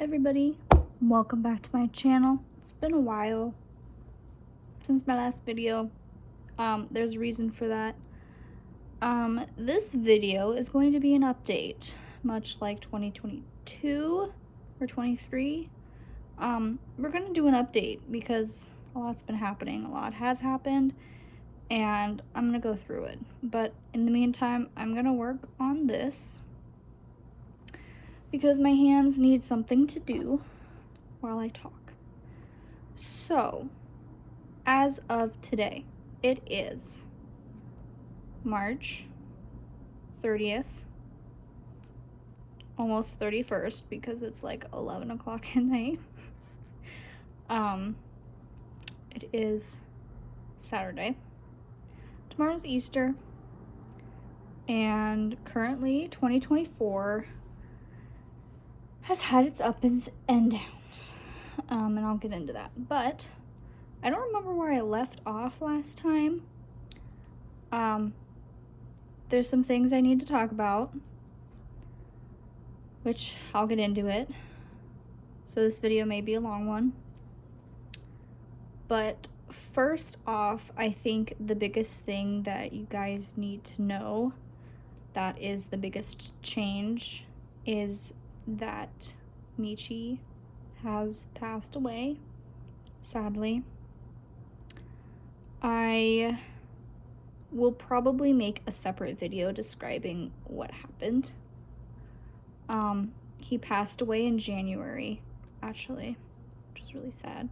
everybody, welcome back to my channel. It's been a while since my last video. There's a reason for that. This video is going to be an update, much like 2022 or 23. We're gonna do an update because a lot's been happening, a lot has happened, and I'm gonna go through it. But in the meantime, I'm gonna work on this because my hands need something to do while I talk. So, as of today, it is March 30th, almost 31st because it's like 11 o'clock at night. It is Saturday. Tomorrow's Easter, and currently 2024 has had its ups and downs, and I'll get into that. But I don't remember where I left off last time. There's some things I need to talk about, which I'll get into it. So this video may be a long one. But first off, I think the biggest thing that you guys need to know, that is the biggest change, is that Michi has passed away, sadly. I will probably make a separate video describing what happened. He passed away in January, actually, which is really sad.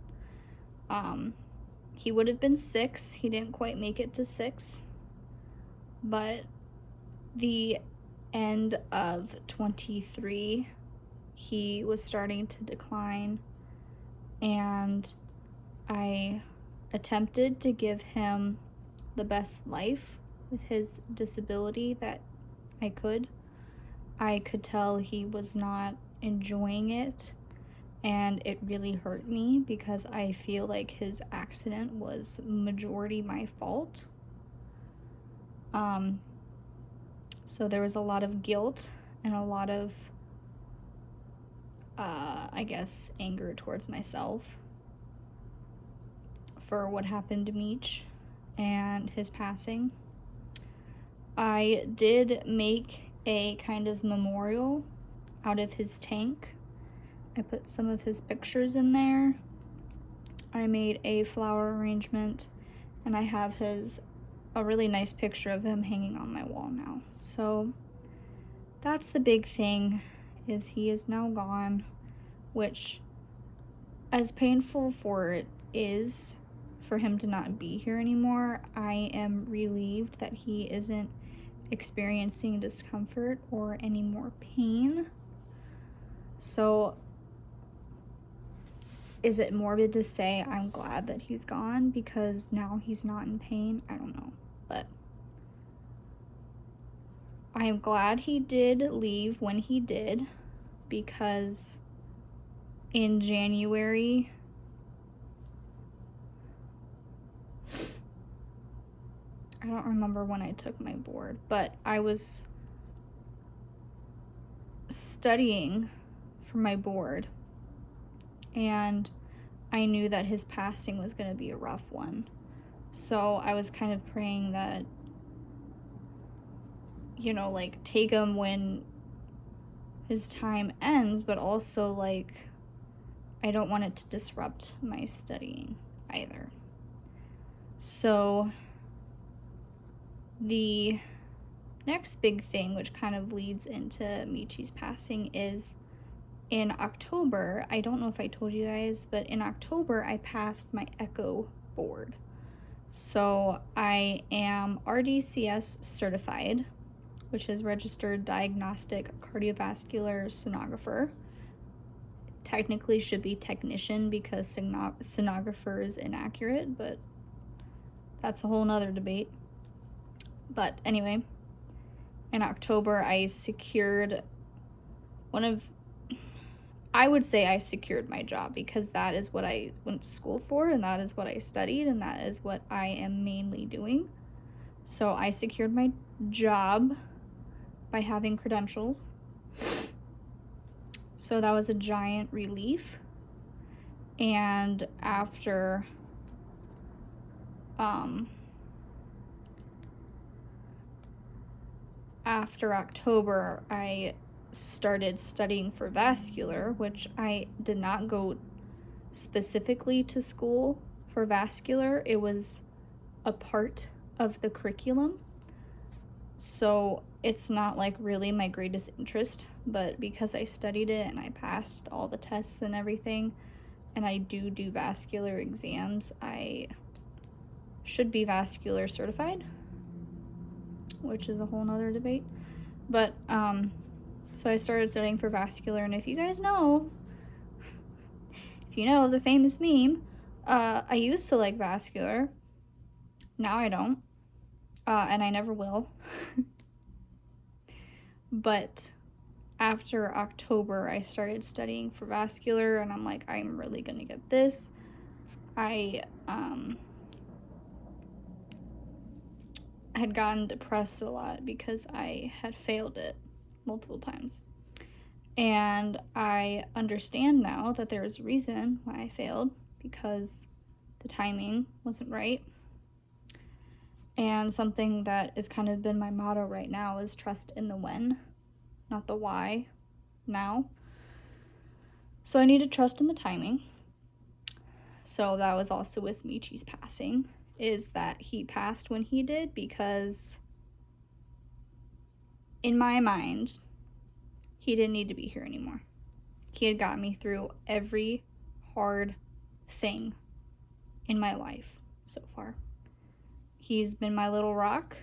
He would have been 6. He didn't quite make it to 6, but the end of 23, he was starting to decline, and I attempted to give him the best life with his disability that I could. I could tell he was not enjoying it, and it really hurt me because I feel like his accident was majority my fault. So there was a lot of guilt and a lot of, I guess, anger towards myself for what happened to Meech and his passing. I did make a kind of memorial out of his tank. I put some of his pictures in there. I made a flower arrangement, and I have a really nice picture of him hanging on my wall now. So that's the big thing, is he is now gone, which, as painful for it is for him to not be here anymore, I am relieved that he isn't experiencing discomfort or any more pain. So is it morbid to say I'm glad that he's gone because now he's not in pain? I don't know, but I am glad he did leave when he did, because in January, I don't remember when I took my board, but I was studying for my board, and I knew that his passing was going to be a rough one. So I was kind of praying that, you know, like, take him when his time ends, but also, like, I don't want it to disrupt my studying either. So the next big thing, which kind of leads into Michi's passing, is in October, I don't know if I told you guys, but in October I passed my echo board. So I am RDCS certified, which is Registered Diagnostic Cardiovascular Sonographer. Technically should be technician because sonographer is inaccurate, but that's a whole nother debate. But anyway, in October I secured I would say I secured my job, because that is what I went to school for, and that is what I studied, and that is what I am mainly doing. So I secured my job by having credentials. So that was a giant relief. And after October, I started studying for vascular, which I did not go specifically to school for vascular. It was a part of the curriculum. So it's not like really my greatest interest, but because I studied it and I passed all the tests and everything, and I do vascular exams, I should be vascular certified, which is a whole nother debate. But so I started studying for vascular, and if you know the famous meme, I used to like vascular. Now I don't, and I never will. But after October, I started studying for vascular, and I'm like, I'm really gonna get this. I had gotten depressed a lot because I had failed it multiple times. And I understand now that there was a reason why I failed, because the timing wasn't right. And something that has kind of been my motto right now is trust in the when, not the why now. So I need to trust in the timing. So that was also with Michi's passing, is that he passed when he did because in my mind, he didn't need to be here anymore. He had got me through every hard thing in my life so far. He's been my little rock,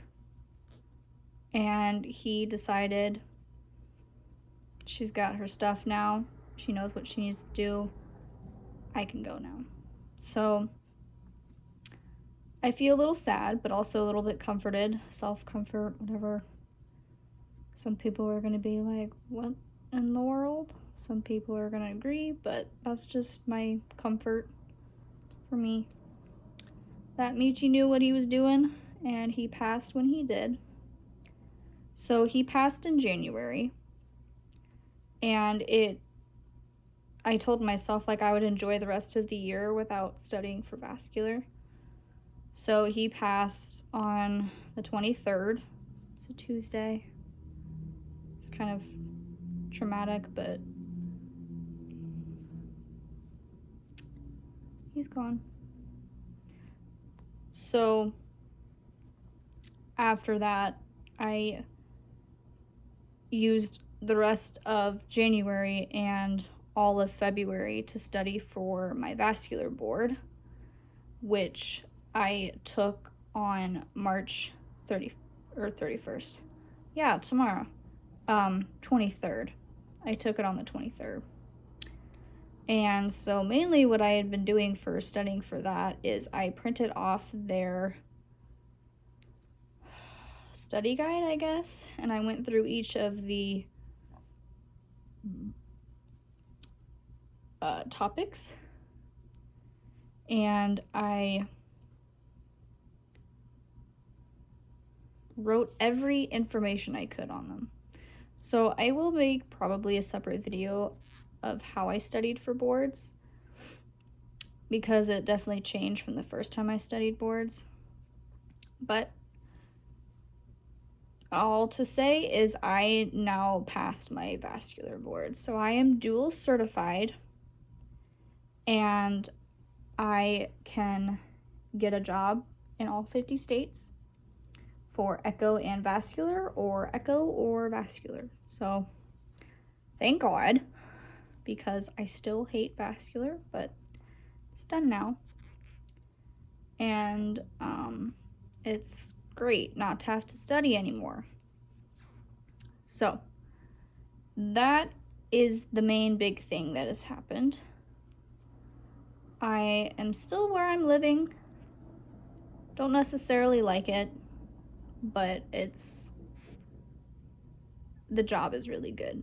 and he decided she's got her stuff now. She knows what she needs to do. I can go now. So I feel a little sad, but also a little bit comforted, self-comfort, whatever. Some people are going to be like, what in the world? Some people are going to agree, but that's just my comfort for me. That Michi knew what he was doing, and he passed when he did. So he passed in January, and I told myself like I would enjoy the rest of the year without studying for vascular. So he passed on the 23rd. It's a Tuesday. It's kind of traumatic, but he's gone. So after that, I used the rest of January and all of February to study for my vascular board, which I took on March 31st. Yeah, tomorrow. 23rd. I took it on the 23rd. And so mainly what I had been doing for studying for that is I printed off their study guide, I guess, and I went through each of the topics, and I wrote every information I could on them. So I will make probably a separate video of how I studied for boards, because it definitely changed from the first time I studied boards. But all to say is I now passed my vascular board. So I am dual certified, and I can get a job in all 50 states for echo and vascular, or echo or vascular. So thank God, because I still hate vascular, but it's done now. And it's great not to have to study anymore. So that is the main big thing that has happened. I am still where I'm living. Don't necessarily like it, but the job is really good.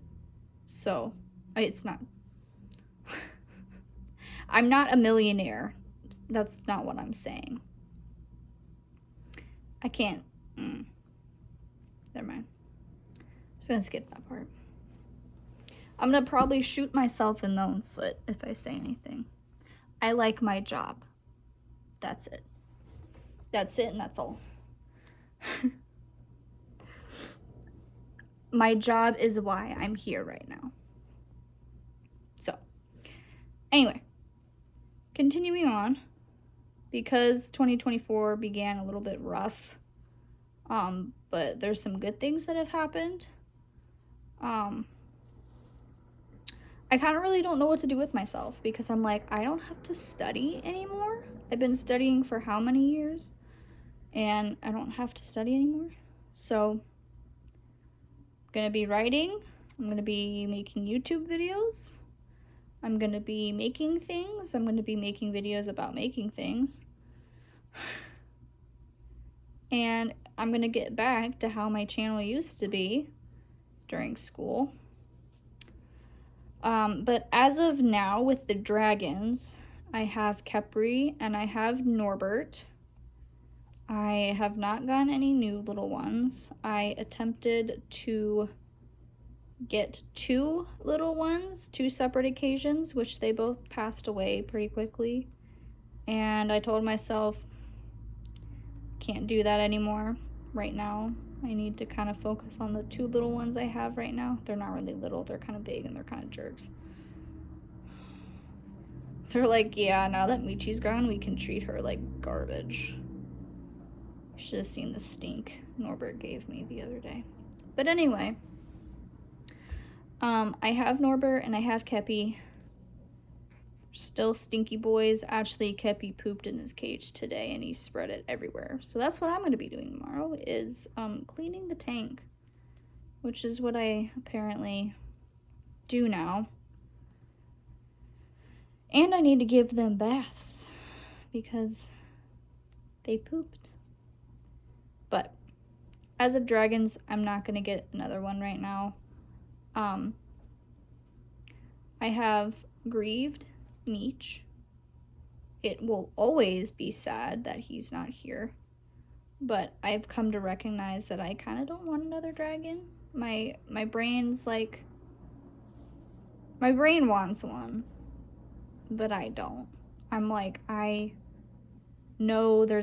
So it's not, I'm not a millionaire. That's not what I'm saying. I can't, never mind. Just gonna skip that part. I'm gonna probably shoot myself in the own foot if I say anything. I like my job. That's it. That's it and that's all. My job is why I'm here right now. So, anyway, continuing on, because 2024 began a little bit rough, but there's some good things that have happened. I kind of really don't know what to do with myself because I'm like, I don't have to study anymore. I've been studying for how many years? And I don't have to study anymore. So, I'm gonna be writing. I'm gonna be making YouTube videos. I'm gonna be making things. I'm gonna be making videos about making things. And I'm gonna get back to how my channel used to be during school. But as of now, with the dragons, I have Khepri and I have Norbert. I have not gotten any new little ones. I attempted to get 2 little ones, 2 separate occasions, which they both passed away pretty quickly. And I told myself, can't do that anymore right now. I need to kind of focus on the 2 little ones I have right now. They're not really little, they're kind of big and they're kind of jerks. They're like, yeah, now that Michi's gone, we can treat her like garbage. Should have seen the stink Norbert gave me the other day. But anyway, I have Norbert and I have Kepi. Still stinky boys. Actually, Kepi pooped in his cage today and he spread it everywhere. So that's what I'm going to be doing tomorrow is cleaning the tank, which is what I apparently do now. And I need to give them baths because they pooped. But as of dragons, I'm not going to get another one right now. I have grieved Meech. It will always be sad that he's not here. But I've come to recognize that I kind of don't want another dragon. My brain's like... My brain wants one. But I don't. I'm like, I know there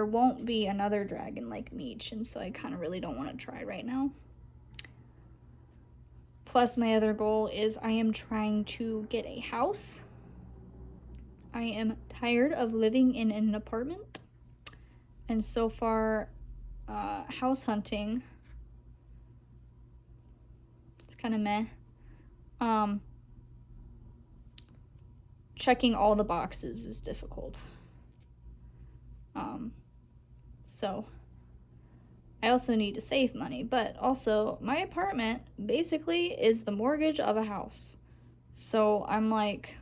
won't be another dragon like Meech, and so I kind of really don't want to try right now. Plus, my other goal is I am trying to get a house. I am tired of living in an apartment. And so far, house hunting, it's kind of meh. Checking all the boxes is difficult. So I also need to save money, but also my apartment basically is the mortgage of a house. So I'm like,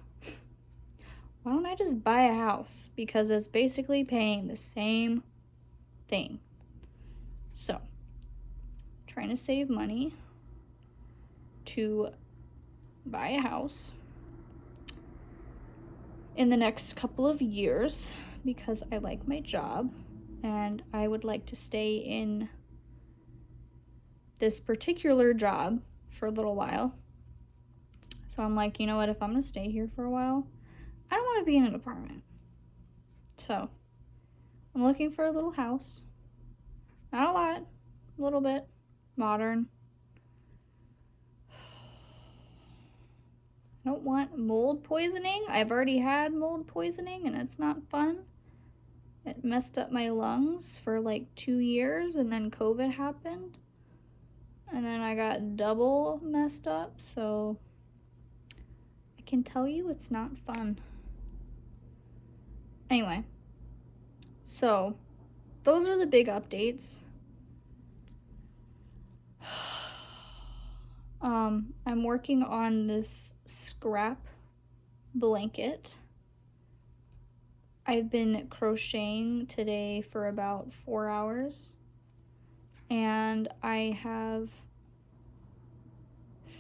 why don't I just buy a house? Because it's basically paying the same thing. So, trying to save money to buy a house in the next couple of years because I like my job and I would like to stay in this particular job for a little while. So I'm like, you know what, if I'm gonna stay here for a while, I don't want to be in an apartment. So I'm looking for a little house. Not a lot, a little bit modern. I don't want mold poisoning. I've already had mold poisoning and it's not fun. It messed up my lungs for like 2 years and then COVID happened. And then I got double messed up, so I can tell you it's not fun. Anyway, so those are the big updates. I'm working on this scrap blanket. I've been crocheting today for about 4 hours. And I have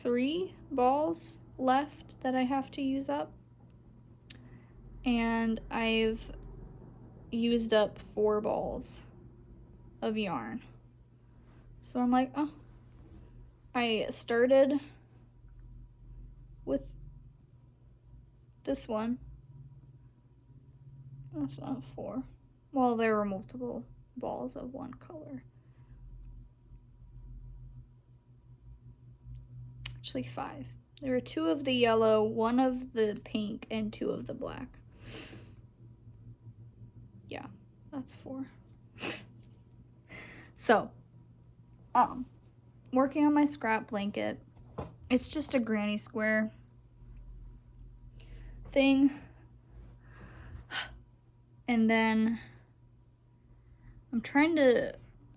3 balls left that I have to use up. And I've used up 4 balls of yarn. So I'm like, oh. I started with this one. That's not 4. Well, there were multiple balls of one color. Actually 5. There were 2 of the yellow, 1 of the pink, and 2 of the black. Yeah, that's 4. So, working on my scrap blanket. It's just a granny square thing. And then I'm trying to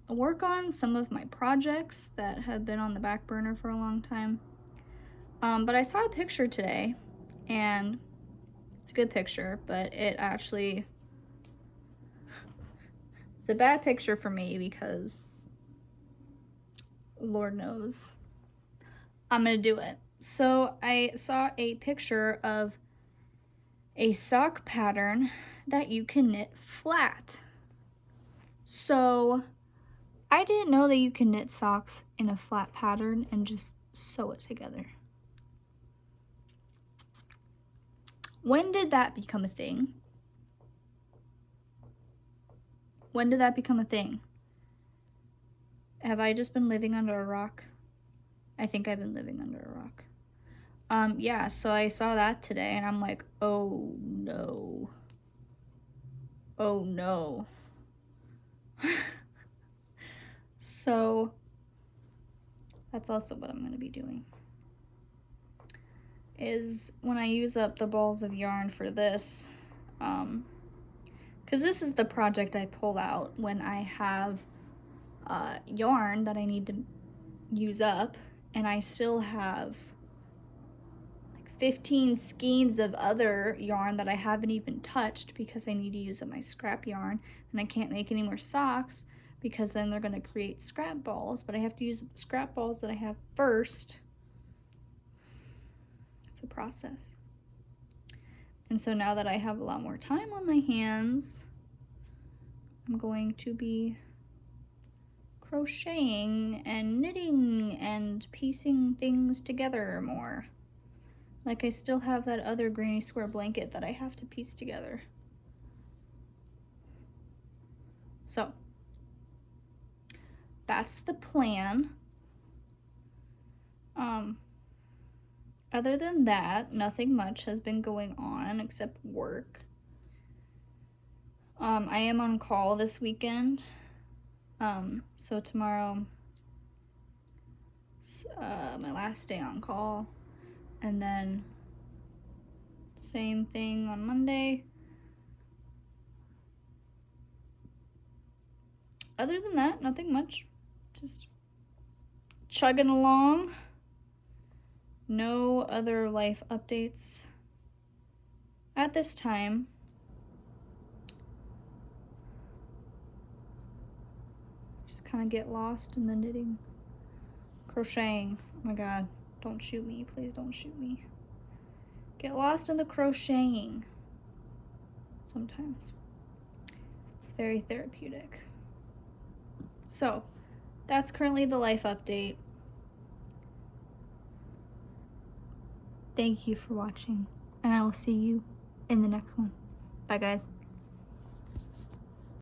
work on some of my projects that have been on the back burner for a long time. But I saw a picture today, and it's a good picture, but it's a bad picture for me because Lord knows I'm gonna do it. So I saw a picture of a sock pattern that you can knit flat. So I didn't know that you can knit socks in a flat pattern and just sew it together. When did that become a thing? When did that become a thing? Have I just been living under a rock? I think I've been living under a rock. Yeah, so I saw that today and I'm like, oh no. Oh no. So that's also what I'm going to be doing. Is when I use up the balls of yarn for this, because this is the project I pull out when I have yarn that I need to use up, and I still have like 15 skeins of other yarn that I haven't even touched because I need to use up my scrap yarn, and I can't make any more socks because then they're going to create scrap balls, but I have to use the scrap balls that I have first. It's a process. And so now that I have a lot more time on my hands, I'm going to be crocheting and knitting and piecing things together more. Like I still have that other granny square blanket that I have to piece together. So that's the plan. Other than that, nothing much has been going on except work. I am on call this weekend. So tomorrow, my last day on call, and then same thing on Monday. Other than that, nothing much. Just chugging along. No other life updates at this time. Just kind of get lost in the knitting. Crocheting. Oh my god, don't shoot me. Please don't shoot me. Get lost in the crocheting. Sometimes. It's very therapeutic. So, that's currently the life update. Thank you for watching, and I will see you in the next one. Bye, guys.